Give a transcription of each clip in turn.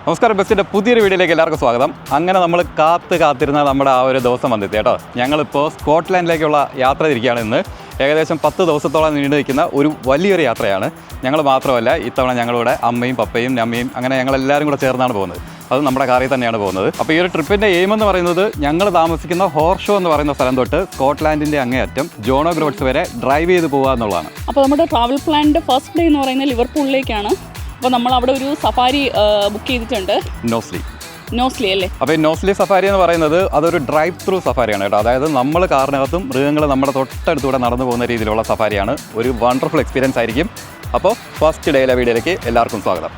നമസ്കാരം, ബസ്സിൻ്റെ പുതിയൊരു വീഡിയോയിലേക്ക് എല്ലാവർക്കും സ്വാഗതം. അങ്ങനെ നമ്മൾ കാത്തിരുന്ന നമ്മുടെ ആ ഒരു ദിവസം വന്നെത്തി കേട്ടോ. ഞങ്ങളിപ്പോൾ സ്കോട്ട്ലാൻഡിലേക്കുള്ള യാത്ര തിരിക്കുകയാണ്. ഇന്ന് ഏകദേശം 10 ദിവസത്തോളം നീണ്ടു നിൽക്കുന്ന ഒരു വലിയൊരു യാത്രയാണ്. ഞങ്ങൾ മാത്രമല്ല, ഇത്തവണ ഞങ്ങളുടെ അമ്മയും പപ്പയും അമ്മയും അങ്ങനെ ഞങ്ങളെല്ലാവരും കൂടെ ചേർന്നാണ് പോകുന്നത്. അത് നമ്മുടെ കാറിൽ തന്നെയാണ് പോകുന്നത്. അപ്പോൾ ഈ ഒരു ട്രിപ്പിൻ്റെ എയിം എന്ന് പറയുന്നത് ഞങ്ങൾ താമസിക്കുന്ന ഹോർഷോ എന്ന് പറയുന്ന സ്ഥലം തൊട്ട് സ്കോട്ട്ലാൻഡിൻ്റെ അങ്ങേയറ്റം ജോണോ ഗ്രോഡ്സ് വരെ ഡ്രൈവ് ചെയ്ത് പോകുക എന്നുള്ളതാണ്. അപ്പോൾ നമ്മുടെ ട്രാവൽ പ്ലാനിൻ്റെ ഫസ്റ്റ് ഡേ എന്ന് പറയുന്നത് ലിവർപൂളിലേക്കാണ്. അപ്പോൾ നമ്മൾ അവിടെ ഒരു സഫാരി ബുക്ക് ചെയ്തിട്ടുണ്ട്. നോസ്ലി അല്ലേ? അപ്പോൾ ഈ നോസ്ലി സഫാരി എന്ന് പറയുന്നത് അതൊരു ഡ്രൈവ് ത്രൂ സഫാരിയാണ് കേട്ടോ. അതായത് നമ്മൾ കാറിനകത്തും മൃഗങ്ങൾ നമ്മുടെ തൊട്ടടുത്തൂടെ നടന്നു പോകുന്ന രീതിയിലുള്ള സഫാരിയാണ്. ഒരു വണ്ടർഫുൾ എക്സ്പീരിയൻസ് ആയിരിക്കും. അപ്പോൾ ഫസ്റ്റ് ഡേയിലെ വീഡിയോയിലേക്ക് എല്ലാവർക്കും സ്വാഗതം.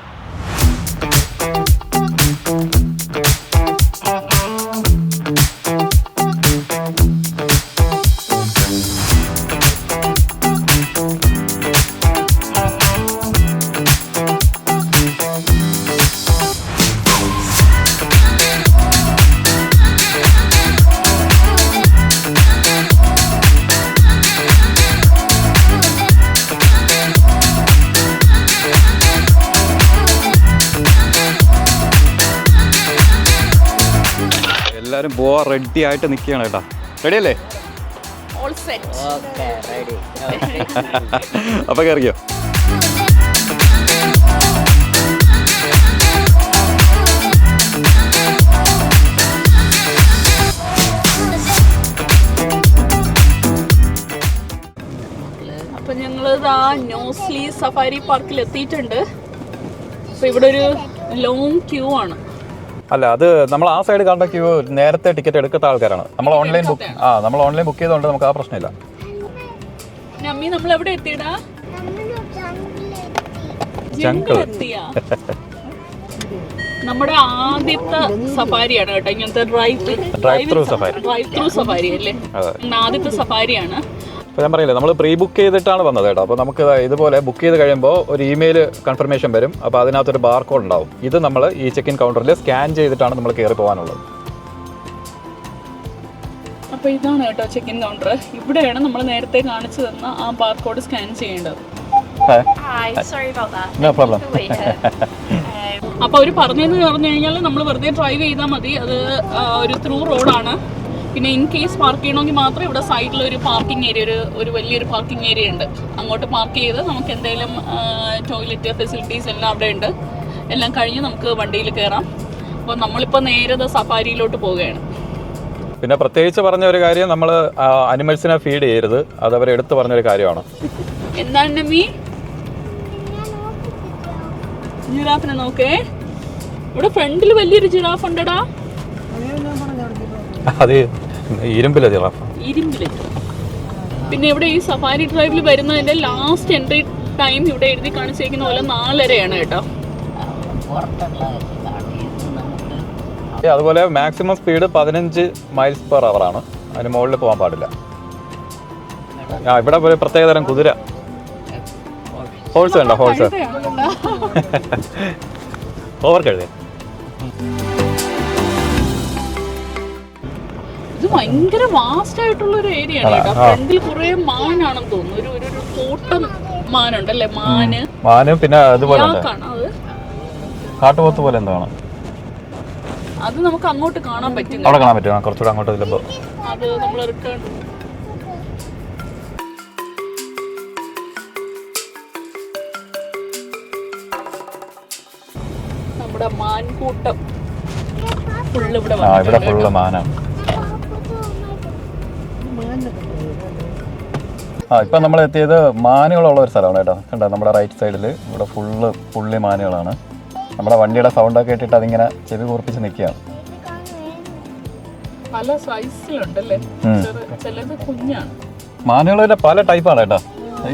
എല്ലാവരും പോവാൻ റെഡി ആയിട്ട് നിൽക്കുകയാണ് കേട്ടോ. റെഡി അല്ലേ? അപ്പോൾ കയറിയോ? അപ്പോൾ ഞങ്ങളിത് ആ നോസ്ലി സഫാരി പാർക്കിൽ എത്തിയിട്ടുണ്ട്. അപ്പോൾ ഇവിടെ ഒരു ലോങ് ക്യൂ ആണ്. അല്ല, അത് നമ്മൾ ആ സൈഡ് കണ്ട ക്യൂ നേരത്തെ ടിക്കറ്റ് എടുക്കാത്ത ആൾക്കാരാണ്. നമ്മൾ ഓൺലൈൻ ബുക്ക് ചെയ്തുകൊണ്ട് നമുക്ക് ആ പ്രശ്നമില്ല. നമ്മൾ എവിടെ എത്തിയടാ? നമ്മുടെ ആദ്യത്തെ സഫാരിയാണ് കേട്ടോ. ഇങ്ങനത്തെ ഡ്രൈവ് ത്രൂ സഫാരി അല്ലേ? ആദ്യത്തെ സഫാരിയാണ്. അപ്പോൾ ഞാൻ പറയില്ലേ, നമ്മൾ പ്രീ ബുക്ക് ചെയ്തിട്ടാണ് വന്നത് കേട്ടോ. അപ്പോൾ നമുക്ക് ഇതുപോലെ ബുക്ക് ചെയ്ത് കഴിയുമ്പോൾ ഒരു ഇമെയിൽ കൺഫർമേഷൻ വരും. അപ്പോൾ അതിനകത്തൊരു ബാർ കോഡ് ഉണ്ടാവും. ഇത് നമ്മൾ ഈ ചെക്ക് ഇൻ കൗണ്ടറിൽ സ്കാൻ ചെയ്തിട്ടാണ് നമ്മൾ കയറി പോകാനുള്ളത്. അപ്പോൾ ഇതാണ് കേട്ടോ ചെക്ക് ഇൻ കൗണ്ടർ. ഇവിടെയാണ് നമ്മൾ നേരത്തെ കാണിച്ചു തന്ന ആ ബാർ കോഡ് സ്കാൻ ചെയ്യേണ്ടത്. അപ്പോൾ അവർ പറഞ്ഞതെന്ന് പറഞ്ഞു കഴിഞ്ഞാൽ നമ്മൾ വെറുതെ ഡ്രൈവ് ചെയ്താൽ മതി. അത് ഒരു ത്രൂ റോഡാണ്. പിന്നെ ഇൻ കേസ് പാർക്ക് ചെയ്യണമെങ്കിൽ മാത്രം ഇവിടെ സൈഡിൽ ഒരു പാർക്കിംഗ് ഏരിയ, ഒരു വലിയൊരു പാർക്കിംഗ് ഏരിയ ഉണ്ട്. അങ്ങോട്ട് പാർക്ക് ചെയ്ത് നമുക്ക് എന്തെങ്കിലും ടോയ്ലറ്റ് ഫെസിലിറ്റീസ് എല്ലാം അവിടെ ഉണ്ട്. എല്ലാം കഴിഞ്ഞ് നമുക്ക് വണ്ടിയിൽ കയറാം. അപ്പോൾ നമ്മളിപ്പോൾ നേരെ സഫാരിയിലോട്ട് പോവുകയാണ്. പിന്നെ പ്രത്യേകിച്ച് പറഞ്ഞ ഒരു കാര്യം, നമ്മൾ അനിമൽസിനെ ഫീഡ് ചെയ്യരുത്. അത് അവർ എടുത്ത് പറഞ്ഞൊരു കാര്യമാണ്. എന്താണ് നമ്മി? ജിറാഫിനെ നോക്കേ. ഇവിടെ ഫ്രണ്ടിൽ വലിയൊരു ജിറാഫ് ഉണ്ടടാ. അത് ഇരുമ്പിലെ ജിറാഫ്. പിന്നെ ഇവിടെ ഈ സഫാരി ഡ്രൈവിൽ വരുന്നതിന്റെ ലാസ്റ്റ് എൻട്രി ടൈം ഇവിടെ എഴുതി കാണിച്ചിരിക്കുന്ന പോലെ 4:30 കേട്ടോ. അതുപോലെ maximum speed 15 miles per hour ആണ്. അതിന് മുകളിൽ പോകാൻ പാടില്ല. ഇവിടെ പോലെ പ്രത്യേകതരം കുതിര ഹോഴ്സ് വേണ്ട, ഹോഴ്സ് ഓവർ കഴുതേ. ഇത് ഭയങ്കര വാസ്റ്റ് ആയിട്ടുള്ള ഒരു ഏരിയ ആണ് കേട്ടോ. ഫ്രണ്ടിൽ കുറെ മാനാണെന്ന് തോന്നുന്നു. ഒരു കൂട്ടം മാനുണ്ടല്ലേ? മാന് പിന്നെ അതുപോലെ കാട്ടുപോത്ത് പോലെ എന്താണ് അത് നമുക്ക് അങ്ങോട്ട് കാണാൻ പറ്റും. അവിടെ കാണാൻ പറ്റും. കുറച്ചുകൂടെ അങ്ങോട്ട് ചെല്ലുമ്പോ അത് നമ്മൾ റിട്ടേൺ നമ്മുടെ മാൻകൂട്ടം ഫുള്ള് ഇവിടെ ഫുള്ള് മാനാണ്. ഇപ്പം നമ്മൾ എത്തിയത് മാനുകളുള്ള ഒരു സ്ഥലമാണ് കേട്ടോ. കണ്ടോ, നമ്മുടെ റൈറ്റ് സൈഡിൽ ഇവിടെ ഫുള്ള് പുള്ളി മാനുകളാണ്. നമ്മുടെ വണ്ടിയുടെ സൗണ്ടൊക്കെ ഇട്ടിട്ട് അതിങ്ങനെ ചെവി കൂർപ്പിച്ച് നിൽക്കുകയാണ്. പല സൈസിലുണ്ടല്ലേ? കുഞ്ഞാണ് മാനുകളുടെ പല ടൈപ്പാണ് കേട്ടോ.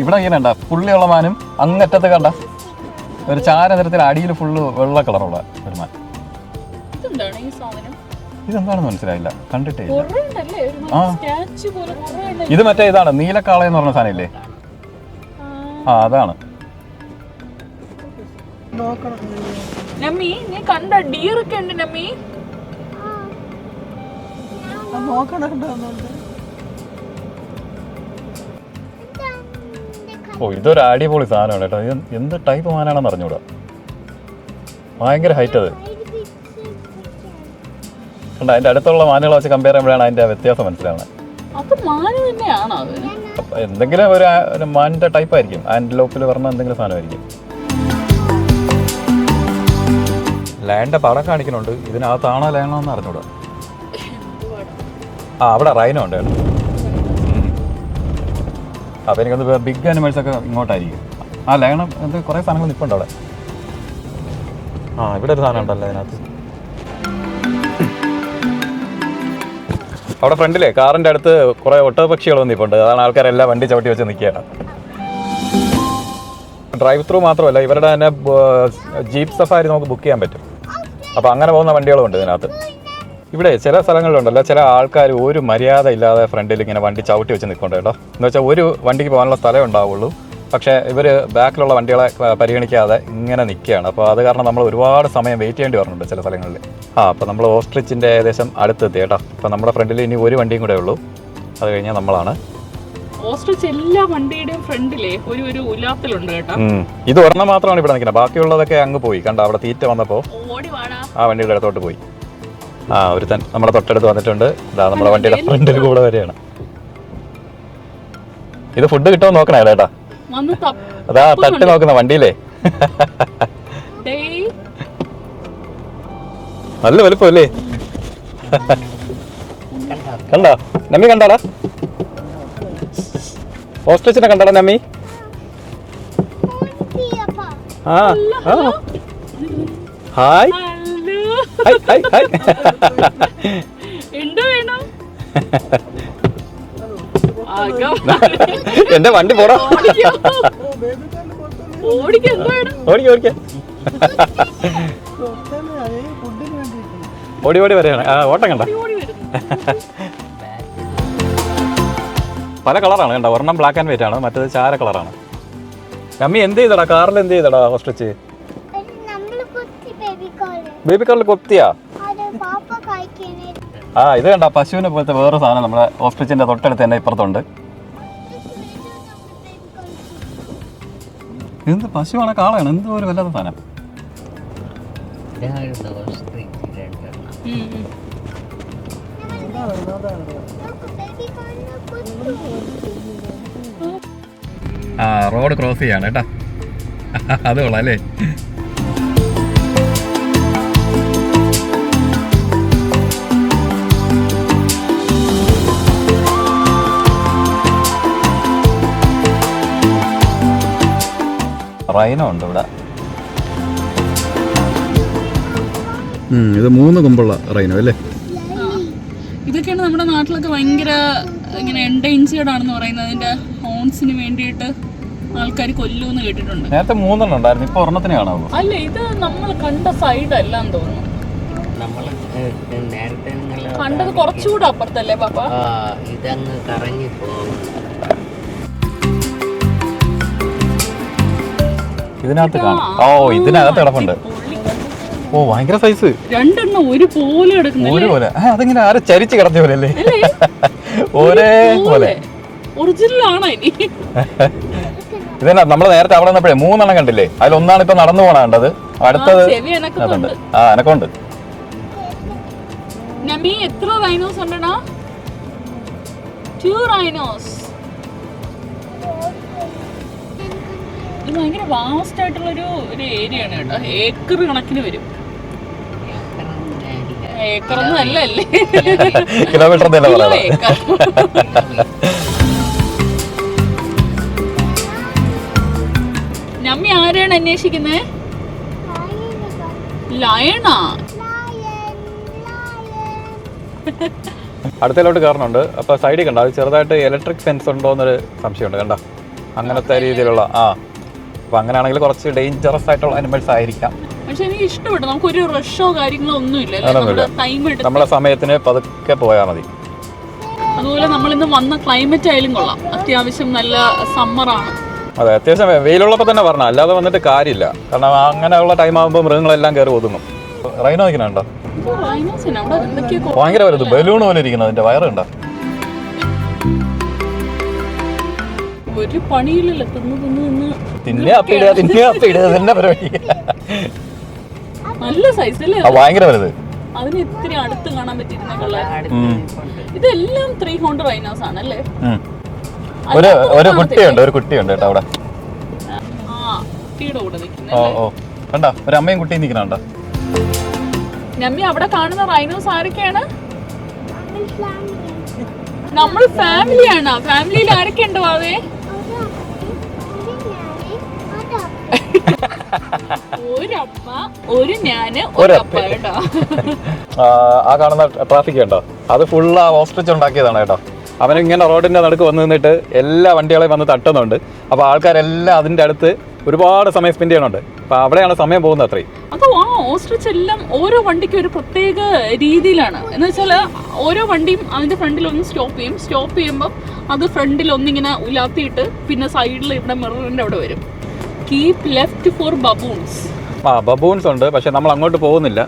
ഇവിടെ ഇങ്ങനെ ഉണ്ട പുള്ളിയുള്ള മാനും അങ്ങറ്റത്ത് കണ്ട ഒരു ചാര നിറത്തിൽ അടിയിൽ ഫുള്ള് വെള്ള കളറുള്ള ഒരു മാൻ. ഇതെന്താണെന്ന് മനസ്സിലായില്ല, കണ്ടിട്ടേ. ഇത് മറ്റേ ഇതാണ് നീലക്കാള എന്ന് പറഞ്ഞ സാധനം ഇല്ലേ? അതാണ്. ഇതൊരു അടിപൊളി സാധനമാണ് കേട്ടോ. എന്ത് ടൈപ്പ് മാനാണെന്ന് അറിഞ്ഞൂടാ. ഭയങ്കര ഹൈറ്റ് അത്. ഉണ്ട്. അതിൻ്റെ അടുത്തുള്ള മാനുകളെ വെച്ച് കമ്പയർ ചെയ്യുമ്പോഴാണ് അതിൻ്റെ വ്യത്യാസം മനസ്സിലാവുന്നത്. അത് മാന് തന്നെയാണോ അത്? എന്തെങ്കിലും ഒരു മാനിൻ്റെ ടൈപ്പ് ആയിരിക്കും. ആൻറ്റിലോപ്പിൽ പറഞ്ഞ എന്തെങ്കിലും സാധനമായിരിക്കും. ലയണിൻ്റെ പടം കാണിക്കുന്നുണ്ട്. ഇതിനകത്താണോ ലയണമെന്ന് അറിഞ്ഞൂടാ. ആ അവിടെ റൈനോ ഉണ്ട് കേട്ടോ. അപ്പോൾ എനിക്കൊന്ന് ബിഗ് അനിമൽസൊക്കെ ഇങ്ങോട്ടായിരിക്കും. ആ ലയണം എന്ത് കുറേ സാധനങ്ങൾ നിൽപ്പുണ്ട് അവിടെ. ആ ഇവിടെ ഒരു സാധനം ഉണ്ടല്ലോ അതിനകത്ത്. അവിടെ ഫ്രണ്ടിലെ കാറിൻ്റെ അടുത്ത് കുറേ ഒട്ടകപക്ഷികൾ വന്നിപ്പുണ്ട്. അതാണ് ആൾക്കാരെല്ലാം വണ്ടി ചവിട്ടി വെച്ച് നിൽക്കുകയാണ്. ഡ്രൈവ് ത്രൂ മാത്രമല്ല, ഇവരുടെ തന്നെ ജീപ്പ് സഫാരി നമുക്ക് ബുക്ക് ചെയ്യാൻ പറ്റും. അപ്പോൾ അങ്ങനെ പോകുന്ന വണ്ടികളുമുണ്ട് ഇതിനകത്ത്. ഇവിടെ ചില സ്ഥലങ്ങളിലുണ്ടല്ലോ ചില ആൾക്കാർ ഒരു മര്യാദ ഇല്ലാതെ ഫ്രണ്ടിൽ ഇങ്ങനെ വണ്ടി ചവിട്ടി വെച്ച് നിൽക്കുന്നുണ്ട് കേട്ടോ. എന്ന് വെച്ചാൽ ഒരു വണ്ടിക്ക് പോകാനുള്ള സ്ഥലം ഉണ്ടാവുള്ളൂ. പക്ഷേ ഇവർ ബാക്കിലുള്ള വണ്ടികളെ പരിഗണിക്കാതെ ഇങ്ങനെ നിൽക്കുകയാണ്. അപ്പോൾ അത് കാരണം നമ്മൾ ഒരുപാട് സമയം വെയിറ്റ് ചെയ്യേണ്ടി വരുന്നുണ്ട് ചില സ്ഥലങ്ങളിൽ. അപ്പോൾ നമ്മൾ ഓസ്ട്രിച്ചിൻ്റെ ഏകദേശം അടുത്തെത്തി കേട്ടോ. അപ്പോൾ നമ്മുടെ ഫ്രണ്ടിൽ ഇനി ഒരു വണ്ടിയും കൂടെ ഉള്ളൂ. അത് കഴിഞ്ഞാൽ നമ്മളാണ്. ഓസ്ട്രിച്ച് എല്ലാ വണ്ടിയുടെയും ഫ്രണ്ടിലെ ഒരു ഉലാത്തിലുണ്ട് കേട്ടോ. ഇത് ഒരെണ്ണം മാത്രമാണ് ഇവിടെ നിൽക്കുന്നത്. ബാക്കിയുള്ളതൊക്കെ അങ്ങ് പോയി. കണ്ടോ അവിടെ തീറ്റ വന്നപ്പോൾ ആ വണ്ടിയുടെ അടുത്തോട്ട് പോയി. ഒരുത്തൻ നമ്മുടെ തൊട്ടടുത്ത് വന്നിട്ടുണ്ട്. ഇതാ നമ്മുടെ വണ്ടിയുടെ ഫ്രണ്ടിൽ കൂടെ വരെയാണ്. ഇത് ഫുഡ് കിട്ടുമോ നോക്കണേ ചേട്ടാ. അതാ തട്ടി നോക്കുന്ന വണ്ടിയിലേ. നല്ല വലുപ്പമല്ലേ? കണ്ടോ നമ്മി? കണ്ടാടാ ഓസ്ട്രിച്ചിനെ കണ്ടാടാ നമ്മി? Hi hi hi. എന്റെ വണ്ടി പോടാ. ഓടിക്ക ഓടി ഓടി വരെയാണ്. ഓട്ടം കണ്ട പല കളറാണ് കണ്ട. ഒരെണ്ണം ബ്ലാക്ക് ആൻഡ് വൈറ്റ് ആണ്, മറ്റേത് ചാര കളറാണ്. നമ്മി എന്ത് ചെയ്തടാ? കാറിൽ എന്ത് ചെയ്തടാ ഓസ്ട്രിച്ച്? ബേബി കാറിൽ കൊത്തിയാ? ഇത് കണ്ട പശുവിനെ പോലത്തെ വേറെ സാധനം നമ്മുടെ ഓസ്ട്രിച്ചിന്റെ തൊട്ടടുത്ത് തന്നെ ഇപ്പുറത്തുണ്ട്. എന്ത് പശുവാണ് കാളയാണ്? എന്തോ ഒരു വല്ലാത്ത സാധനം. റോഡ് ക്രോസ് ചെയ്യാണ് കേട്ടാ. അത് കൊള്ളാം അല്ലേ? റൈനോ ഉണ്ട് ഇവിടെ. ഇത് 3 കൊമ്പുള്ള റൈനോ അല്ലേ? ഇതൊക്കെയാണ് നമ്മുടെ നാട്ടിലൊക്കെ ഭയങ്കര ഇങ്ങനെ എൻഡേഞ്ചേർഡ് ആണെന്ന് പറയുന്നത്. അതിന്റെ ഹോൺസിന് വേണ്ടിയിട്ട് ആൾക്കാർ കൊല്ലൂന്ന് കേട്ടിട്ടുണ്ട്. നേരത്തെ 3 ഉണ്ടായിരുന്നു, ഇപ്പൊ ഒരെണ്ണത്തിന് കാണാമോ? അല്ല, ഇത് നമ്മൾ കണ്ട സൈഡ് അല്ലാന്ന് തോന്നുന്നു. കണ്ടത് കുറച്ചുകൂടെ അപ്പുറത്തല്ലേ പാപ്പ? ഇതങ്ങ് കറങ്ങി പോകും. ഇതിനകത്ത് കാണാം. ഇതിനകത്ത് കിടപ്പുണ്ട്. ഭയങ്കര സൈസ്. രണ്ടെണ്ണം ഒരുപോലെ ഒരുപോലെ. അതിങ്ങനെ ആരും ചരിച്ച് കിടത്തിയ പോലെ അല്ലേ? ഒരേപോലെ ഒറിജിനൽ ആണോ? ഇതന്നെ നമ്മള് നേരത്തെ അവിടെ നിന്നപ്പോഴേ 3 കണ്ടില്ലേ? അതിലൊന്നാണ് ഇപ്പൊ നടന്നു പോണ കണ്ടത്. അടുത്തത് എനക്കുണ്ട്. നമി എത്ര റൈനോസ് ഉണ്ടടാ? 2 റൈനോസ്. ഇത് ഭയങ്കര വാസ്റ്റ് ആയിട്ടുള്ള ഒരു ഏരിയ ആണ് കേട്ടോ. ഏക്കർ കണക്കിന് വരും. ഏക്കറൊന്നും അല്ലേ? കിലോമീറ്റർ. നമ്മി ആരെയാണ് അന്വേഷിക്കുന്നത്? ലയണാ? അടുത്തലോട്ട് കയറണുണ്ട്. അപ്പൊ സൈഡിൽ കണ്ട അത് ചെറുതായിട്ട് ഇലക്ട്രിക് ഫെൻസ് ഉണ്ടോ എന്നൊരു സംശയമുണ്ട്. കണ്ട അങ്ങനത്തെ രീതിയിലുള്ള. അപ്പൊ അങ്ങനെയാണെങ്കിൽ കുറച്ച് ഡേഞ്ചറസ് ആയിട്ടുള്ള അനിമൽസ് ആയിരിക്കാം. പക്ഷെ എനിക്ക് ഇഷ്ടപ്പെട്ടു. നമുക്കൊരു റഷോ കാര്യങ്ങളോ ഒന്നുമില്ല. നമ്മളെ സമയത്തിന് പതുക്കെ പോയാൽ മതി. അതുപോലെ നമ്മളിന്ന് വന്ന ക്ലൈമറ്റ് ആയാലും കൊള്ളാം. അത്യാവശ്യം നല്ല സമ്മറാണ്. അതെ, അത്യാവശ്യം വെയിലുള്ളപ്പോൾ തന്നെ പറഞ്ഞ, അല്ലാതെ വന്നിട്ട് കാര്യമില്ല. കാരണം അങ്ങനെയുള്ള ടൈം ആകുമ്പോൾ മൃഗങ്ങളെല്ലാം കയറി ഒതുങ്ങും. റൈനോ ഇരിക്കണുണ്ടോ? ഭയങ്കര വലുത്, ബലൂൺ പോലെ ഇരിക്കുന്നത്. അതിന്റെ വയറ് കണ്ടോ? ഒരു പണിയില്ലല്ലോ. പരിപാടി. നല്ല സൈസ് അല്ലേ? ഭയങ്കര വലുത്. അതിന് ഇത്തിരി അടുത്ത് കാണാൻ പറ്റിയിരുന്നേക്കുള്ള. ഇതെല്ലാം 3 ഹോണ്ട് റൈനോസ് ആണ് അല്ലേ? ഒരു കുട്ടിയുണ്ട് കേട്ടോ അവിടെ. ആ കുട്ടിയുടെ കൂടെ നിൽക്കുന്നത്. ഓ കണ്ടോ, ഒരു അമ്മയും കുട്ടിയും നിൽക്കുന്നുണ്ടോ? നമ്മി അവിടെ കാണുന്ന റൈനോസ് ആരൊക്കെയാണ്? നമ്മൾ ഫാമിലിയാണ്. ഫാമിലിയിൽ ആരൊക്കെ ഉണ്ട് വാവേ? ഒരമ്മ, ഒരു ഞാന്, ഒരപ്പ കേട്ടോ. ആ കാണുന്ന ട്രാഫിക് ഉണ്ടോ, അത് ഫുള്ള് ഓസ്ട്രിച്ച് ഉണ്ടാക്കിയതാണ് കേട്ടോ. അവനിങ്ങനെ റോഡിന്റെ നടുക്ക് വന്ന് നിന്നിട്ട് എല്ലാ വണ്ടികളെയും വന്ന് തട്ടുന്നുണ്ട്. അപ്പോൾ ആൾക്കാരെല്ലാം അതിൻ്റെ അടുത്ത് ഒരുപാട് സമയം സ്പെൻഡ് ചെയ്യുന്നുണ്ട്. അപ്പോൾ അവിടെയാണ് സമയം പോകുന്നത് അത്രയും. അതോ ആ ഓസ്ട്രിച്ച് എല്ലാം ഓരോ വണ്ടിക്കും ഒരു പ്രത്യേക രീതിയിലാണ്. എന്ന് വെച്ചാൽ ഓരോ വണ്ടിയും അതിന്റെ ഫ്രണ്ടിൽ ഒന്ന് സ്റ്റോപ്പ് ചെയ്യുമ്പോൾ അത് ഫ്രണ്ടിൽ ഒന്നിങ്ങനെ ഉലാത്തിയിട്ട് പിന്നെ സൈഡിൽ ഇവിടെ മിററിന്റെ അവിടെ വരും. Keep left for baboons. Baboons ഉണ്ട്, പക്ഷെ നമ്മൾ അങ്ങോട്ട് പോകുന്നില്ല.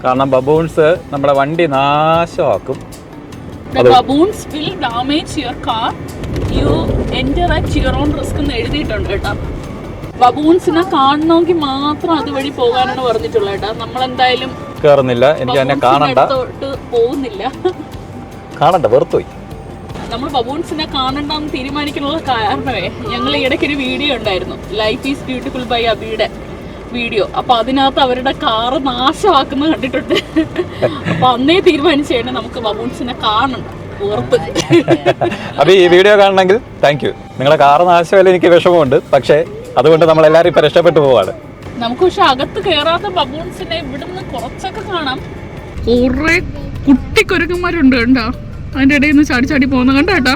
കാരണം ബബൂൺസ് നമ്മുടെ വണ്ടി നാശമാക്കും. The baboons will damage your car. You enter at your own risk എന്ന് എഴുതിയിട്ടുണ്ട് കേട്ടോ. ബബൂൺസിനെ കാണണമെങ്കിൽ മാത്രം അതുവഴി പോകാനാണ് പറഞ്ഞിട്ടുള്ളത് കേട്ടോ. നമ്മളെന്തായാലും കയറുന്നില്ല. എനിക്ക് എന്നെ കാണണ്ട, പോകുന്നില്ല. കാണണ്ട, വെറുത്തുപോയി. നമ്മൾ ബബൂൺസിനെ കാണണ്ടെന്ന് തീരുമാനിക്കാനുള്ള കാരണമേ, ഞങ്ങൾ ഇടയ്ക്കൊരു വീഡിയോ ഉണ്ടായിരുന്നു, ലൈഫ് ഈസ് ബ്യൂട്ടിഫുൾ ബൈ അബിയുടെ വീഡിയോ. അപ്പൊ അതിനകത്ത് അവരുടെ കാറ് നാശമാക്കുന്നത് കണ്ടിട്ടുണ്ട്. അപ്പൊ അന്നേ തീരുമാനിച്ചാണ് നമുക്ക് ബബൂൺസിനെ കാണണം, ഓർത്ത്. അപ്പൊ ഈ വീഡിയോ കാണണമെങ്കിൽ താങ്ക് യു. നിങ്ങളുടെ കാറ് നാശമല്ല, എനിക്ക് വിഷമമുണ്ട്. പക്ഷേ അതുകൊണ്ട് നമ്മൾ എല്ലാവരും ഇപ്പൊ രക്ഷപ്പെട്ടു പോവാണ്. നമുക്ക് പക്ഷെ അകത്ത് കയറാത്ത ബബൂൺസിനെ ഇവിടുന്ന് കുറച്ചൊക്കെ കാണാം. കുറെ കുട്ടിക്കൊരുക്കന്മാരുണ്ട് കണ്ടോ, അതിന്റെ ഇടയിൽ നിന്ന് ചാടി ചാടി പോകുന്ന കണ്ടോ കേട്ടോ.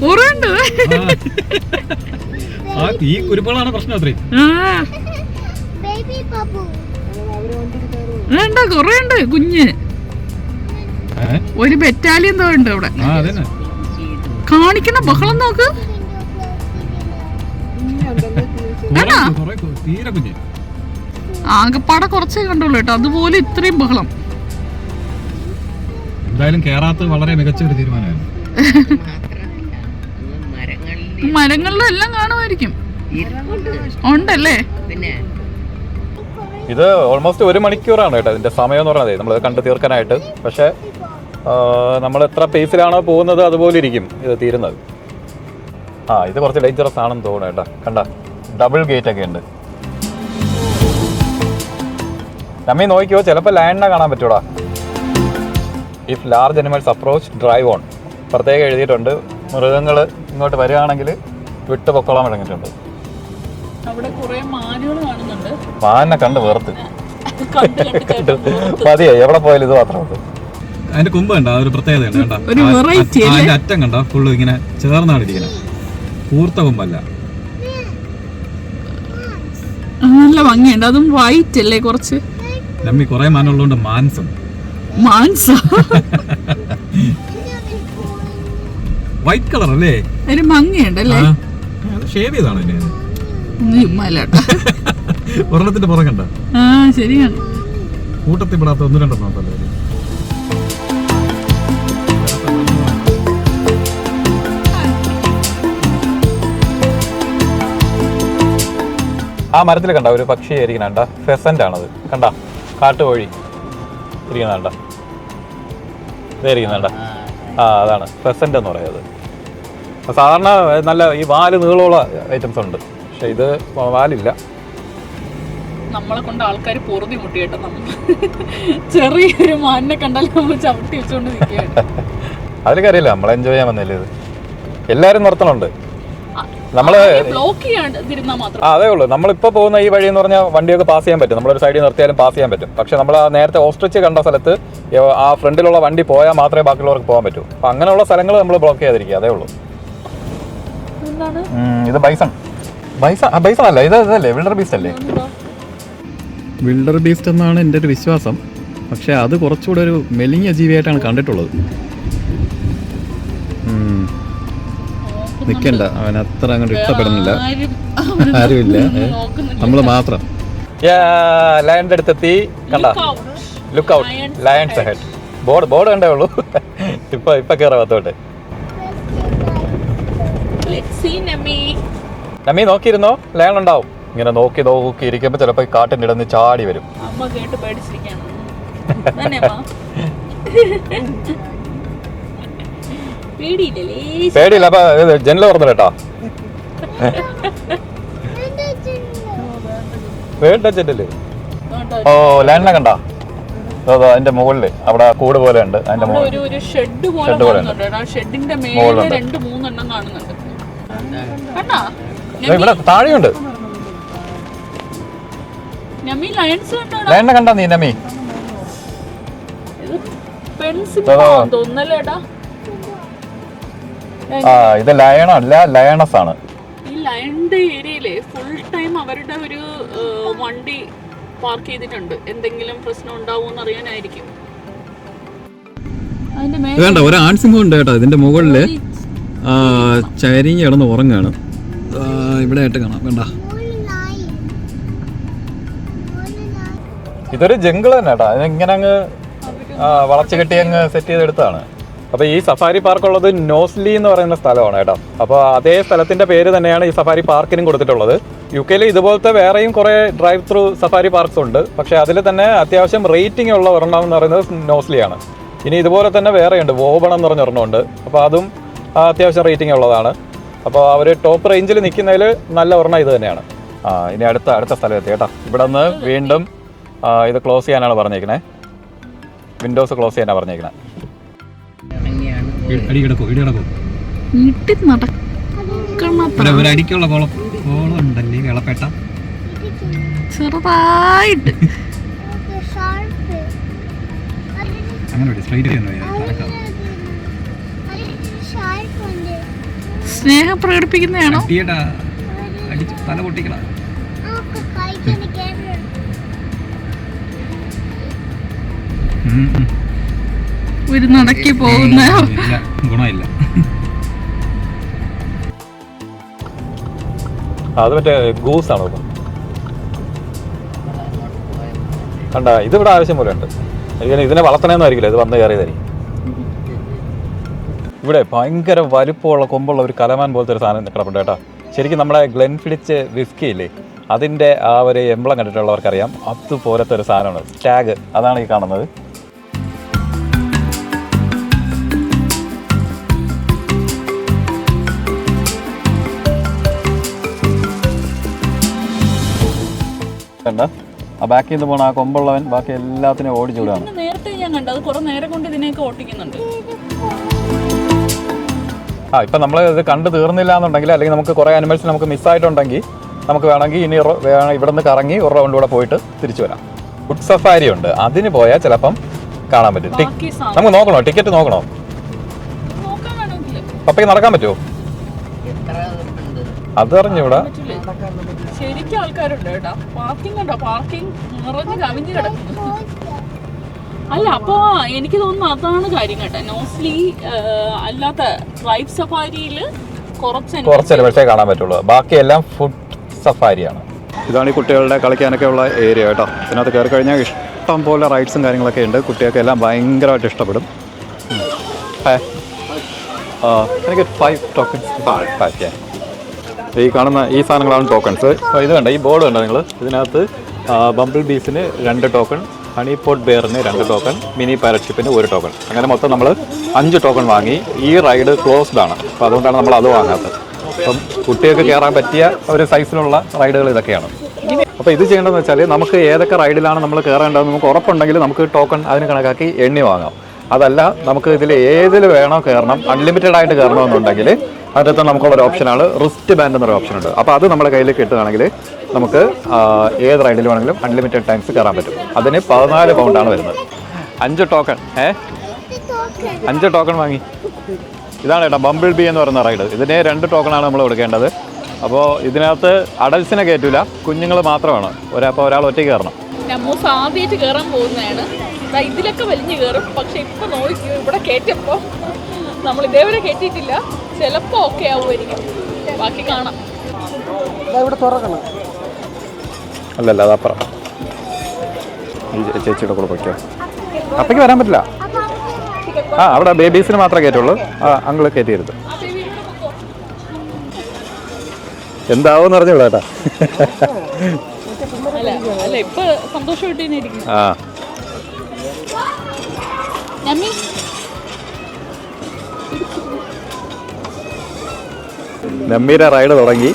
കുറെ ഉണ്ട്. ഈ കുരുപ്പുകളാണ് പ്രശ്നം. അത്രയും വേണ്ട, കൊറേ ഉണ്ട് കുഞ്ഞ്. ഒരു ബറ്റാലിയൻ തോ ഉണ്ട് അവിടെ. കാണിക്കുന്ന ബഹളം നോക്ക്. ആകെപ്പാടെ കുറച്ചേ കണ്ടുള്ളൂ കേട്ടോ, അതുപോലെ ഇത്രയും ബഹളം. എന്തായാലും കേറാത്ത വളരെ മികച്ച ഒരു തീരുമാനമായിരുന്നു. മരങ്ങളിലും എല്ലാം കാണുമായിരിക്കും. ഉണ്ടല്ലേ? ഇത് ഓൾമോസ്റ്റ് 1 മണിക്കൂറാണ് കേട്ടോ ഇതിന്റെ സമയം എന്ന് പറഞ്ഞത്, നമ്മൾ കണ്ടു തീർക്കാനായിട്ട്. പക്ഷെ നമ്മൾ എത്ര പേസിലാണോ പോകുന്നത് അതുപോലെ ഇരിക്കും ഇത് തീരുന്നത്. ഇത് കുറച്ച് ഡേഞ്ചറസ് ആണെന്ന് തോന്നുന്നു കേട്ടോ. കണ്ട, ഡബിൾ ഗേറ്റ് ഒക്കെ ഉണ്ട്. നമ്മി നോക്കിയോ, ചിലപ്പോൾ ലാൻഡിനെ കാണാൻ പറ്റൂടാ. If large animals approach drive on പ്രത്യേകം എഴുതിയിട്ടുണ്ട്. മൃഗങ്ങൾ ഇങ്ങോട്ട് വരികയാണെങ്കിൽ വിട്ടു പൊക്കോളാൻ തുടങ്ങിയിട്ടുണ്ട്. മാനിനെ കണ്ട് വേർത്ത് മതിയായി, എവിടെ പോയാലും ഇത് മാത്രമേ ഉള്ളൂ. അതിന്റെ കൊമ്പ് കണ്ട ഒരു പ്രത്യേകത അറ്റം കണ്ട ഫുള്ള് ഇങ്ങനെ ചേർന്നാണ് ഇരിക്കുന്നത്, കൂർത്ത കൊമ്പല്ല. നല്ല ഭംഗിയുണ്ട്, അതും വൈറ്റ് അല്ലേ കുറച്ച്. നമ്മി കുറെ മാനുള്ളതുകൊണ്ട് മാൻസം വൈറ്റ് കളർ അല്ലേ, ഒരു ഭംഗിയുണ്ടല്ലേ. ഷേവ് ചെയ്താണ് ഒരെണ്ണത്തിന്റെ പുറം കണ്ട. ശരിയാണ്, കൂട്ടത്തിൽ പെടാത്ത 1-2 എണ്ണം. ആ മരത്തിൽ കണ്ട ഒരു പക്ഷി ഇരിക്കണ, ഫെസന്റ് ആണത്. കണ്ട, കാട്ടുകോഴി ഇരിക്കണ, ഇതായിരിക്കണ. അതാണ് ഫെസന്റ് എന്ന് പറയുന്നത്. സാധാരണ നല്ല ഈ വാല് നീളമുള്ള ഐറ്റംസ് ഉണ്ട്, പക്ഷെ ഇത് വാലില്ല. നമ്മളെ കൊണ്ട് ആൾക്കാർ പൊറുതി മുട്ടിയേട്ടോ. നമ്മൾ ചെറിയൊരു മാനിനെ കണ്ടാൽ നമ്മൾ ചവിട്ടി വെച്ചോണ്ട് നിൽക്കുകയാണ്. അതിൽ കാര്യമില്ല, നമ്മൾ എൻജോയ് ചെയ്യാൻ വന്നില്ല. ഇത് എല്ലാരും നിർത്തണുണ്ട്. നമ്മള് അതേ ഉള്ളൂ. നമ്മളിപ്പോൾ പോകുന്ന ഈ വഴി എന്ന് പറഞ്ഞാൽ വണ്ടിയൊക്കെ പാസ് ചെയ്യാൻ പറ്റും, നമ്മളൊരു സൈഡിൽ നിർത്തിയാലും പാസ് ചെയ്യാൻ പറ്റും. പക്ഷെ നമ്മൾ ആ നേരത്തെ ഓസ്ട്രിച്ച് കണ്ട സ്ഥലത്ത് ആ ഫ്രണ്ടിലുള്ള വണ്ടി പോയാൽ മാത്രമേ ബാക്കിയുള്ളവർക്ക് പോകാൻ പറ്റൂ. അപ്പം അങ്ങനെയുള്ള സ്ഥലങ്ങൾ നമ്മൾ ബ്ലോക്ക് ചെയ്യാതിരിക്കുക, അതേ ഉള്ളൂ. ഇത് ബൈസൺ അല്ല, ഇതല്ലേ വിൽഡർ ബീസ്റ്റ് അല്ലേ? വിൽഡർ ബീസ്റ്റ് എന്നാണ് എൻ്റെ ഒരു വിശ്വാസം. പക്ഷെ അത് കുറച്ചുകൂടെ ഒരു മെലിഞ്ഞ ജീവിയായിട്ടാണ് കണ്ടിട്ടുള്ളത്. നിൽക്കണ്ട, അവൻ അത്ര അങ്ങോട്ട് ഇഷ്ടപ്പെടുന്നില്ല, ആരുമില്ല, നമ്മൾ മാത്രം. ലയണിന്റെ അടുത്തെത്തി, കണ്ട, look out, lions ahead. Board കണ്ടേ ഉള്ളൂ. ഇപ്പൊ കേറാ അകത്തോട്ട്. നമ്മി നോക്കിയിരുന്നോ, ലയൺ ഉണ്ടാവും. ഇങ്ങനെ നോക്കി ഇരിക്കുമ്പോ ചിലപ്പോ കാട്ടിന്റെ ഇടന്ന് ചാടി വരും. പേടിയില്ല. അപ്പൊ ജനൽ തുറന്നു കേട്ടോ. ജനല് ഓ ലാൻഡിനെ കണ്ടോ? അതിന്റെ മുകളില് അവിടെ കൂട് പോലെ ഉണ്ട്. അതിന്റെ ഒരു ഷെഡ് പോലെ ഷെഡിന്റെ മേലെ 2-3 എണ്ണം കാണുന്നുണ്ട്. ഇവിടെ താഴെയുണ്ട്. ലയണിനെ കണ്ടാ നീ നമി? ഇത് ലയണല്ല, ലയണസ് ആണ്. ഈ ലയണിന്റെ ഏരിയയിലെ ഫുൾ ടൈം അവരുടെ ഒരു വണ്ടി പാർക്ക് ചെയ്തിട്ടുണ്ട്. എന്തെങ്കിലും പ്രശ്നം ഉണ്ടാവുമെന്ന് അറിയാനായിരിക്കും. വേണ്ട, ഒരു ആൺസിംഹം ഉണ്ട് കേട്ടോ. ഇതിന്റെ മുകളില് ചരിഞ്ഞ് കിടന്ന് ഉറങ്ങാണ്. ഇവിടെ ആയിട്ട് കാണാം. വേണ്ട, ഇതൊരു ജംഗിൾ തന്നെ കേട്ടോ. ഇങ്ങനെ അങ്ങ് വളച്ചു കെട്ടി അങ്ങ് സെറ്റ് ചെയ്തെടുത്താണ്. അപ്പോൾ ഈ സഫാരി പാർക്ക് ഉള്ളത് നോസ്ലി എന്ന് പറയുന്ന സ്ഥലമാണ് കേട്ടോ. അപ്പോൾ അതേ സ്ഥലത്തിൻ്റെ പേര് തന്നെയാണ് ഈ സഫാരി പാർക്കിനും കൊടുത്തിട്ടുള്ളത്. UK ഇതുപോലത്തെ വേറെയും കുറേ ഡ്രൈവ് ത്രൂ സഫാരി പാർക്ക്സ് ഉണ്ട്. പക്ഷേ അതിൽ തന്നെ അത്യാവശ്യം റേറ്റിംഗ് ഉള്ള ഒരെണ്ണം എന്ന് പറയുന്നത് നോസ്ലിയാണ്. ഇനി ഇതുപോലെ തന്നെ വേറെയുണ്ട്, വോബണം എന്ന് പറഞ്ഞ ഒരെണ്ണമുണ്ട്. അപ്പോൾ അതും അത്യാവശ്യം റേറ്റിംഗ് ഉള്ളതാണ്. അപ്പോൾ അവർ ടോപ്പ് റേഞ്ചിൽ നിൽക്കുന്നതിൽ നല്ല ഒരെണ്ണം ഇത് തന്നെയാണ്. ഇനി അടുത്ത സ്ഥലം എത്തി കേട്ടോ. ഇവിടെ നിന്ന് വീണ്ടും ഇത് ക്ലോസ് ചെയ്യാനാണ് പറഞ്ഞേക്കണേ. വിൻഡോസ് ക്ലോസ് ചെയ്യാനാണ് പറഞ്ഞേക്കണേ. അടിക്കുള്ള കോളം ഉണ്ടല്ലേ വെള്ളപ്പേട്ട ചെറുതായിട്ട് സ്നേഹം പ്രകടിപ്പിക്കുന്നതാണോ? തല പൊട്ടിക്കണ ഒരു നടക്കി പോകുന്ന ഗുണമില്ല. അത് മറ്റേ ഗൂസ് ആണോ കണ്ട? ഇതിവിടെ ആവശ്യം പോലെ ഉണ്ട്. ഇതിനെ വളർത്തണമെന്നും ആയിരിക്കില്ല, ഇത് വന്ന് കയറിയതായിരിക്കും. ഇവിടെ ഭയങ്കര വലുപ്പമുള്ള കൊമ്പുള്ള ഒരു കലമാൻ പോലത്തെ ഒരു സാധനം കിടപ്പുണ്ട് കേട്ടോ. ശരിക്കും നമ്മളെ ഗ്ലെൻഫിഡിച്ച് വിസ്കി ഇല്ലേ, അതിൻ്റെ ആ ഒരു എംബ്ലം കണ്ടിട്ടുള്ളവർക്കറിയാം. അതുപോലത്തെ ഒരു സാധനമാണ് സ്റ്റാഗ്. അതാണ് ഈ കാണുന്നത്. ആ ബാക്കിൽ നിന്ന് പോണ ആ കൊമ്പുള്ളവൻ ബാക്കി എല്ലാത്തിനും ഓടിച്ചൂടാണ്. നേരത്തെ ഞാൻ കണ്ടു, അത് കുറെ നേരം കൊണ്ട് ഇതിനെയൊക്കെ ഓട്ടിക്കുന്നുണ്ട്. ഇപ്പം നമ്മൾ ഇത് കണ്ടു തീർന്നില്ല എന്നുണ്ടെങ്കിൽ, അല്ലെങ്കിൽ നമുക്ക് കുറേ അനിമൽസ് നമുക്ക് മിസ്സായിട്ടുണ്ടെങ്കിൽ നമുക്ക് വേണമെങ്കിൽ ഇനി ഇവിടെ നിന്ന് കറങ്ങി ഒരു റൗണ്ട് കൂടെ പോയിട്ട് തിരിച്ചു വരാം. ഫുഡ് സഫാരി ഉണ്ട്, അതിന് പോയാൽ ചിലപ്പം കാണാൻ പറ്റും. നമുക്ക് നോക്കണോ? ടിക്കറ്റ് നോക്കണോ? പപ്പയ്ക്ക് നടക്കാൻ പറ്റുമോ? അതറിഞ്ഞൂടാ. ശരിക്കും ആൾക്കാരുണ്ട് കേട്ടോ. പാർക്കിംഗ് ഉണ്ടോ? പാർക്കിംഗ് നിറഞ്ഞ് കവിഞ്ഞ് കിടക്കുന്നു. അല്ല, അപ്പോൾ എനിക്ക് തോന്നുന്നു അതാണ് കാര്യം കേട്ടോ. നോസ്ലി അല്ലാത്ത ഡ്രൈവ് സഫാരിയിൽ കുറച്ച് കാണാൻ പറ്റുള്ളൂ. ബാക്കിയെല്ലാം ഫുഡ് സഫാരിയാണ്. ഇതാണ് ഈ കുട്ടികളുടെ കളിക്കാനൊക്കെ ഉള്ള ഏരിയ കേട്ടോ. ഇതിനകത്ത് കയറി കഴിഞ്ഞാൽ ഇഷ്ടം പോലെ റൈഡ്സും കാര്യങ്ങളൊക്കെ ഉണ്ട്. കുട്ടികൾക്ക് എല്ലാം ഭയങ്കരമായിട്ട് ഇഷ്ടപ്പെടും. എനിക്ക് 5 ടോക്കൺസ്. ഈ കാണുന്ന ഈ സാധനങ്ങളാണ് ടോക്കൺസ്. അപ്പോൾ ഇത് കണ്ട, ഈ ബോർഡ് കണ്ടോ നിങ്ങൾ? ഇതിനകത്ത് ബംബിൾ ബീസിന് 2 ടോക്കൺ, ഹണി പോട്ട് ബെയറിന് 2 ടോക്കൺ, മിനി പാരറ്റ് ഷിപ്പിന് 1 ടോക്കൺ. അങ്ങനെ മൊത്തം നമ്മൾ 5 ടോക്കൺ വാങ്ങി. ഈ റൈഡ് ക്ലോസ്ഡ് ആണ്, അപ്പോൾ അതുകൊണ്ടാണ് നമ്മൾ അത് വാങ്ങാത്തത്. അപ്പം കുട്ടികൾക്ക് കയറാൻ പറ്റിയ ഒരു സൈസിലുള്ള റൈഡുകൾ ഇതൊക്കെയാണ്. അപ്പോൾ ഇത് ചെയ്യേണ്ടതെന്ന് വെച്ചാൽ, നമുക്ക് ഏതൊക്കെ റൈഡിലാണ് നമ്മൾ കയറേണ്ടതെന്ന് നമുക്ക് ഉറപ്പുണ്ടെങ്കിൽ നമുക്ക് ടോക്കൺ അതിന് കണക്കാക്കി എണ്ണി വാങ്ങാം. അതല്ല, നമുക്ക് ഇതിൽ ഏതിൽ വേണോ കയറണം, അൺലിമിറ്റഡ് ആയിട്ട് കയറണമെന്നുണ്ടെങ്കിൽ അതിനകത്ത് നമുക്കുള്ളൊരു ഓപ്ഷനാണ് റിസ്റ്റ് ബാൻഡ് എന്നൊരു ഓപ്ഷനുണ്ട്. അപ്പോൾ അത് നമ്മുടെ കയ്യിൽ കിട്ടുകയാണെങ്കിൽ നമുക്ക് ഏത് റൈഡിൽ വേണമെങ്കിലും അൺലിമിറ്റഡ് ടൈംസ് കയറാൻ പറ്റും. അതിന് 14 പൗണ്ടാണ് വരുന്നത്. 5 ടോക്കൺ 5 ടോക്കൺ വാങ്ങി. ഇതാണ് കേട്ടോ ബംബിൾ ബി എന്ന് പറയുന്ന റൈഡ്. ഇതിന് 2 ടോക്കണാണ് നമ്മൾ കൊടുക്കേണ്ടത്. അപ്പോൾ ഇതിനകത്ത് അഡൽസിനെ കയറ്റില്ല, കുഞ്ഞുങ്ങൾ മാത്രമാണ്. അപ്പോൾ ഒരാൾ ഒറ്റയ്ക്ക് കയറണം. നമ്മൂസ് ആദ്യമായിട്ട് കയറാൻ പോകുന്നതാണ്. ഇതിലൊക്കെ വലിഞ്ഞ് കയറും. പക്ഷെ ഇപ്പം നോക്കി ഇവിടെ കയറ്റപ്പോൾ നമ്മൾ ഇതേവരെ കയറ്റിയിട്ടില്ല. ചിലപ്പോൾ ഓക്കെ ആവുമായിരിക്കും. ബാക്കി കാണാം. ഇവിടെ തുറക്കണം. അല്ലല്ല, അതപ്പുറം. ഈ ചേച്ചിയുടെ കൂടെ പൊയ്ക്കോ. അപ്പയ്ക്ക് വരാൻ പറ്റില്ല. അവിടെ ബേബീസിന് മാത്രമേ കയറ്റുള്ളൂ. അങ്കിള് കയറ്റിയിരുത്. എന്താവെന്ന് അറിഞ്ഞൂടാ കേട്ടാ. അല്ല ഇപ്പൊ സന്തോഷമായിട്ട് നമ്മി നമ്മിയുടെ റൈഡ് തുടങ്ങി.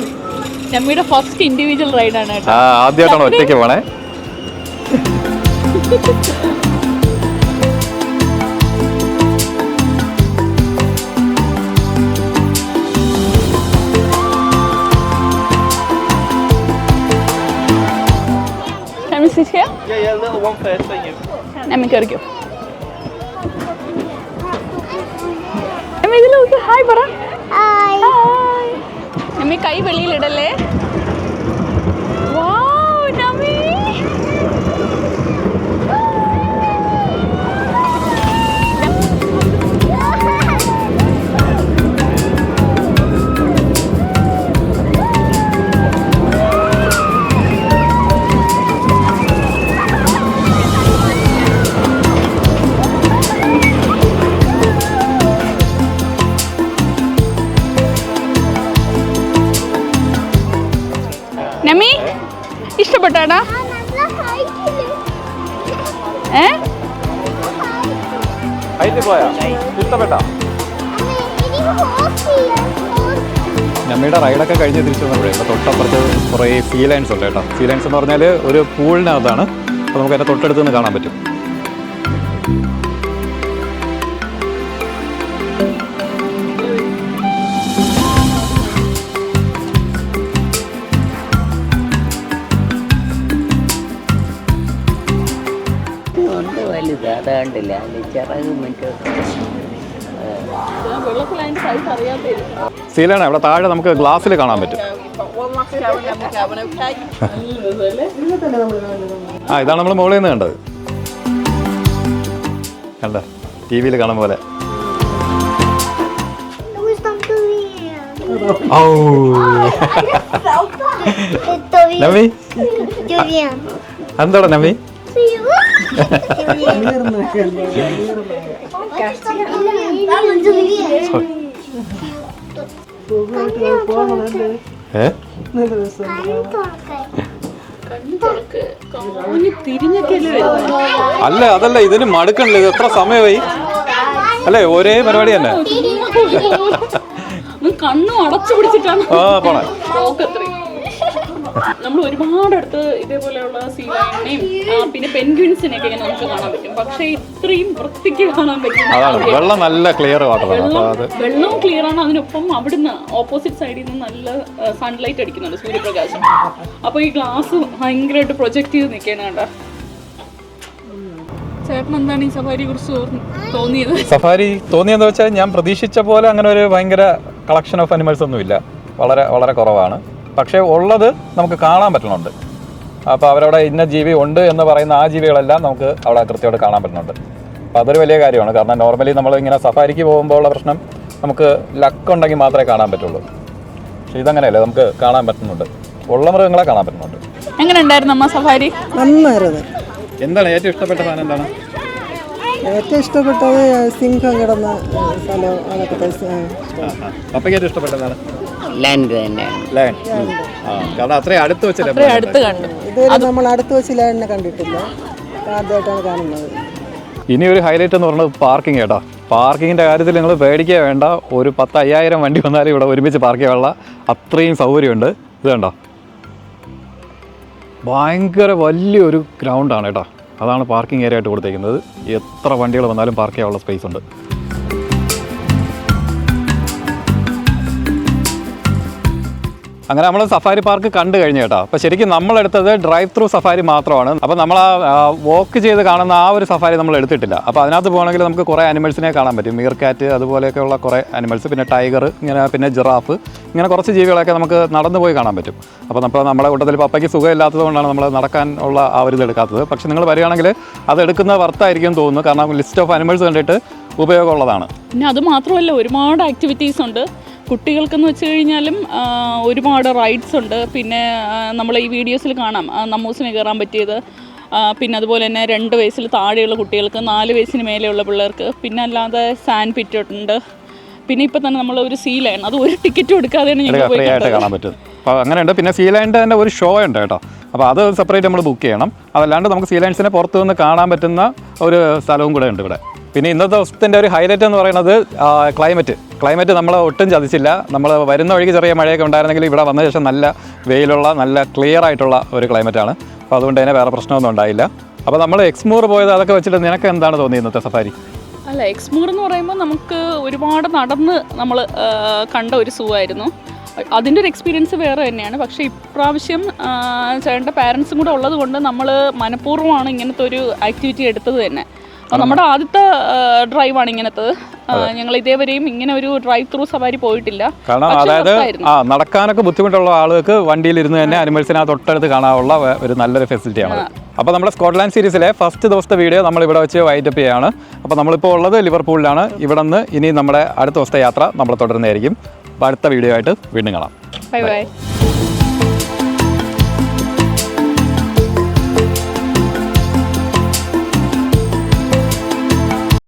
നമ്മിയുടെ ഫസ്റ്റ് ഇൻഡിവിജ്വൽ റൈഡാണ് കേട്ടോ. ആദ്യമായിട്ടാണ് ഒറ്റയ്ക്ക് പോണേ. നമ്മി കയറിക്കോ. ഇതിലോട്ട് ഹായ് പറ. നമ്മി കൈ വെളിയിലിടല്ലേ. വൗ നമ്മി നമ്മി ഇഷ്ടപ്പെട്ടാടാ? നമ്മിയുടെ റൈഡൊക്കെ കഴിഞ്ഞ് തിരിച്ചു വന്നപ്പോഴേ തൊട്ടപ്പുറത്ത് കുറേ സീ ലൈൻസ് ഉണ്ട് കേട്ടോ. സീ ലൈൻസ് എന്ന് പറഞ്ഞാൽ ഒരു പൂളിനകത്താണ്. അപ്പോൾ നമുക്ക് അതിൻ്റെ തൊട്ടടുത്ത് നിന്ന് കാണാൻ പറ്റും. അതാണ്ടില്ല ചിറകും മറ്റോ സീലാണ് അവിടെ താഴെ നമുക്ക് ഗ്ലാസ്സിൽ കാണാൻ പറ്റും. ഇതാണ് നമ്മൾ മുകളിൽ നിന്ന് കണ്ടത്. കണ്ട ടി വിയിൽ കാണുന്ന പോലെ. നവി എന്താടാ നവി? അല്ല അതല്ല, ഇതിന് മടുക്കണില്ല. ഇത് എത്ര സമയമായി അല്ലേ? ഒരേ പരിപാടി തന്നെ. കണ്ണും അടച്ചു പിടിച്ചിട്ടാണ് പോണേ. നമ്മൾ ഒരുപാട് അടുത്ത് ഇതേപോലെയുള്ള സീ ലയണിനെയും പിന്നെ പെൻഗ്വിൻസിനെയൊക്കെ നമുക്ക് കാണാൻ പറ്റും. പക്ഷെ ഇത്രയും വൃത്തിക്ക് കാണാൻ പറ്റും. വെള്ളം നല്ല ക്ലിയർ വെള്ളവും ക്ലിയർ ആണ്. അതിനൊപ്പം അവിടുന്ന് ഓപ്പോസിറ്റ് സൈഡിൽ നിന്ന് നല്ല സൺലൈറ്റ് അടിക്കുന്നുണ്ട്, സൂര്യപ്രകാശം. അപ്പൊ ഈ ഗ്ലാസ് ഭയങ്കരമായിട്ട് പ്രൊജക്ട് ചെയ്ത് നിൽക്കുകയാണ് കേട്ടോ. ചേട്ടൻ എന്താണ് ഈ സഫാരിയെ കുറിച്ച് തോന്നിയത്? സഫാരി തോന്നിയെന്ന് വെച്ചാൽ ഞാൻ പ്രതീക്ഷിച്ച പോലെ അങ്ങനെ ഒരു ഭയങ്കര കളക്ഷൻ ഓഫ് അനിമൽസ് ഒന്നുമില്ല. വളരെ വളരെ കുറവാണ്. പക്ഷേ ഉള്ളത് നമുക്ക് കാണാൻ പറ്റുന്നുണ്ട്. അപ്പോൾ അവരവിടെ ഇന്ന ജീവി ഉണ്ട് എന്ന് പറയുന്ന ആ ജീവികളെല്ലാം നമുക്ക് അവിടെ കൃത്യമായിട്ട് കാണാൻ പറ്റുന്നുണ്ട്. അപ്പോൾ അതൊരു വലിയ കാര്യമാണ്. കാരണം നോർമലി നമ്മൾ ഇങ്ങനെ സഫാരിക്ക് പോകുമ്പോൾ ഉള്ള പ്രശ്നം നമുക്ക് ലക്ക് ഉണ്ടെങ്കിൽ മാത്രമേ കാണാൻ പറ്റുള്ളൂ. പക്ഷേ ഇതങ്ങനെയല്ലേ, നമുക്ക് കാണാൻ പറ്റുന്നുണ്ട്. ഉള്ള മൃഗങ്ങളെ കാണാൻ പറ്റുന്നുണ്ട്. എങ്ങനെ ഉണ്ടായിരുന്നു അമ്മ സഫാരി? നന്നായിരുന്നു. എന്താണ് ഏറ്റവും ഇഷ്ടപ്പെട്ട സാധനം? എന്താണ് ഏറ്റവും ഇഷ്ടപ്പെട്ടത്? സിംഹം കിടന്ന സ്ഥലം. അതൊക്കെ അപ്പയ്ക്ക് ഏറ്റവും ഇഷ്ടപ്പെട്ടതാണ് ലാൻഡ് തന്നെയാണ്. കാരണം അത്രയും അടുത്ത് വെച്ചല്ലേ ഇതുവരെ നമ്മൾ അടുത്ത് വെച്ച് ലാൻഡിനെ കണ്ടിട്ടില്ല. ആദ്യമായിട്ടാണ് കാണുന്നത്. ഇനി ഒരു ഹൈലൈറ്റ് എന്ന് പറയുന്നത് പാർക്കിംഗ് കേട്ടോ. പാർക്കിങ്ങിൻ്റെ കാര്യത്തിൽ നിങ്ങൾ പേടിക്കുക വേണ്ട. ഒരു 10,000 വണ്ടി വന്നാലും ഇവിടെ ഒരുമിച്ച് പാർക്ക് ചെയ്യാനുള്ള അത്രയും സൗകര്യമുണ്ട്. ഇത് കണ്ടോ, ഭയങ്കര വലിയൊരു ഗ്രൗണ്ടാണ് കേട്ടോ. അതാണ് പാർക്കിംഗ് ഏരിയ ആയിട്ട് കൊടുത്തേക്കുന്നത്. എത്ര വണ്ടികൾ വന്നാലും പാർക്ക് ചെയ്യാനുള്ള സ്പേസ് ഉണ്ട്. അങ്ങനെ നമ്മൾ സഫാരി പാർക്ക് കണ്ടു കഴിഞ്ഞു കേട്ടോ. അപ്പോൾ ശരിക്കും നമ്മളെടുത്തത് ഡ്രൈവ് ത്രൂ സഫാരി മാത്രമാണ്. അപ്പോൾ നമ്മൾ ആ വോക്ക് ചെയ്ത് കാണുന്ന ആ ഒരു സഫാരി നമ്മൾ എടുത്തിട്ടില്ല. അപ്പോൾ അതിനകത്ത് പോകണമെങ്കിൽ നമുക്ക് കുറേ അനിമൽസിനെ കാണാൻ പറ്റും. മീർ കാറ്റ് അതുപോലെയൊക്കെയുള്ള കുറേ അനിമൽസ്, പിന്നെ ടൈഗർ, ഇങ്ങനെ പിന്നെ ജിറാഫ്, ഇങ്ങനെ കുറച്ച് ജീവികളൊക്കെ നമുക്ക് നടന്നു പോയി കാണാൻ പറ്റും. അപ്പോൾ നമ്മുടെ കൂട്ടത്തിൽ പപ്പയ്ക്ക് സുഖമില്ലാത്തത് കൊണ്ടാണ് നമ്മൾ നടക്കാൻ ഉള്ള ആ ഒരു ഇത് എടുക്കാത്തത്. പക്ഷേ നിങ്ങൾ വരികയാണെങ്കിൽ അത് എടുക്കുന്നത് വർത്തായിരിക്കും തോന്നുന്നു. കാരണം ലിസ്റ്റ് ഓഫ് അനിമൽസ് കണ്ടിട്ട് ഉപയോഗമുള്ളതാണ്. പിന്നെ അത് മാത്രമല്ല, ഒരുപാട് ആക്ടിവിറ്റീസ് ഉണ്ട് കുട്ടികൾക്കെന്ന് വെച്ച് കഴിഞ്ഞാലും. ഒരുപാട് റൈഡ്സ് ഉണ്ട്. പിന്നെ നമ്മൾ ഈ വീഡിയോസിൽ കാണാം നമ്മൂസിന് കയറാൻ പറ്റിയത്. പിന്നെ അതുപോലെ തന്നെ 2 വയസ്സിൽ താഴെയുള്ള കുട്ടികൾക്ക്, 4 വയസ്സിന് മേലെയുള്ള പിള്ളേർക്ക്, പിന്നെ അല്ലാതെ സാൻഡ് പിറ്റ് ഉണ്ട്. പിന്നെ ഇപ്പം തന്നെ നമ്മൾ ഒരു സീ ലയൺ, അത് ഒരു ടിക്കറ്റും എടുക്കാതെയാണ് ഞങ്ങൾ പോയി കാണാൻ പറ്റും. അപ്പോൾ അങ്ങനെയുണ്ട്. പിന്നെ സീ ലയണിൻ്റെ തന്നെ ഒരു ഷോ ഉണ്ട് കേട്ടോ. അപ്പോൾ അത് സെപ്പറേറ്റ് നമ്മൾ ബുക്ക് ചെയ്യണം. അതല്ലാണ്ട് നമുക്ക് സീ ലയൺസിനെ പുറത്തു നിന്ന് കാണാൻ പറ്റുന്ന ഒരു സ്ഥലവും കൂടെ ഉണ്ട് ഇവിടെ. പിന്നെ ഇന്നത്തെ ദിവസത്തിൻ്റെ ഒരു ഹൈലൈറ്റ് എന്ന് പറയുന്നത് ക്ലൈമറ്റ് നമ്മളെ ഒട്ടും ചതിച്ചില്ല. നമ്മൾ വരുന്ന വഴിക്ക് ചെറിയ മഴയൊക്കെ ഉണ്ടായിരുന്നെങ്കിൽ ഇവിടെ വന്ന ശേഷം നല്ല വെയിലുള്ള നല്ല ക്ലിയർ ആയിട്ടുള്ള ഒരു ക്ലൈമറ്റാണ്. അപ്പോൾ അതുകൊണ്ട് തന്നെ വേറെ പ്രശ്നമൊന്നും ഉണ്ടായില്ല. അപ്പോൾ നമ്മൾ എക്സ്മോർ പോയത് അതൊക്കെ വെച്ചിട്ട് നിനക്ക് എന്താണ് തോന്നിയത് ഇന്നത്തെ സഫാരി? അല്ല, എക്സ്മോർ എന്ന് പറയുമ്പോൾ നമുക്ക് ഒരുപാട് നടന്ന് നമ്മൾ കണ്ട ഒരു സൂ ആയിരുന്നു. അതിൻ്റെ ഒരു എക്സ്പീരിയൻസ് വേറെ തന്നെയാണ്. പക്ഷേ ഇപ്രാവശ്യം ചേട്ടൻ്റെ പാരൻസും കൂടെ ഉള്ളത് കൊണ്ട് നമ്മൾ മനഃപൂർവ്വമാണ് ഇങ്ങനത്തെ ഒരു ആക്ടിവിറ്റി എടുത്തത് തന്നെ. അപ്പോൾ നമ്മുടെ ആദ്യത്തെ ഡ്രൈവാണ് ഇങ്ങനത്തത്. ഞങ്ങൾ ഇതേവരെയും ഇങ്ങനെ ഒരു ഡ്രൈവ് ത്രൂ സവാരി പോയിട്ടില്ല. കാരണം അതായത് നടക്കാനൊക്കെ ബുദ്ധിമുട്ടുള്ള ആളുകൾക്ക് വണ്ടിയിലിരുന്ന് തന്നെ അനിമൽസിനെ തൊട്ടടുത്ത് കാണാനുള്ള ഒരു നല്ലൊരു ഫെസിലിറ്റിയാണ്. അപ്പോൾ നമ്മുടെ സ്കോട്ട്ലാൻഡ് സീരീസിലെ ഫസ്റ്റ് ദിവസത്തെ വീഡിയോ നമ്മൾ ഇവിടെ വെച്ച് വൈൻഡപ്പ് ചെയ്യാണ്. അപ്പോൾ നമ്മളിപ്പോൾ ഉള്ളത് ലിവർപൂളിലാണ്. ഇവിടെ നിന്ന് ഇനി നമ്മുടെ അടുത്ത ദിവസത്തെ യാത്ര നമ്മൾ തുടരുന്നതായിരിക്കും. അപ്പോൾ അടുത്ത വീഡിയോ ആയിട്ട് വീണ്ടും കാണാം. Bye bye.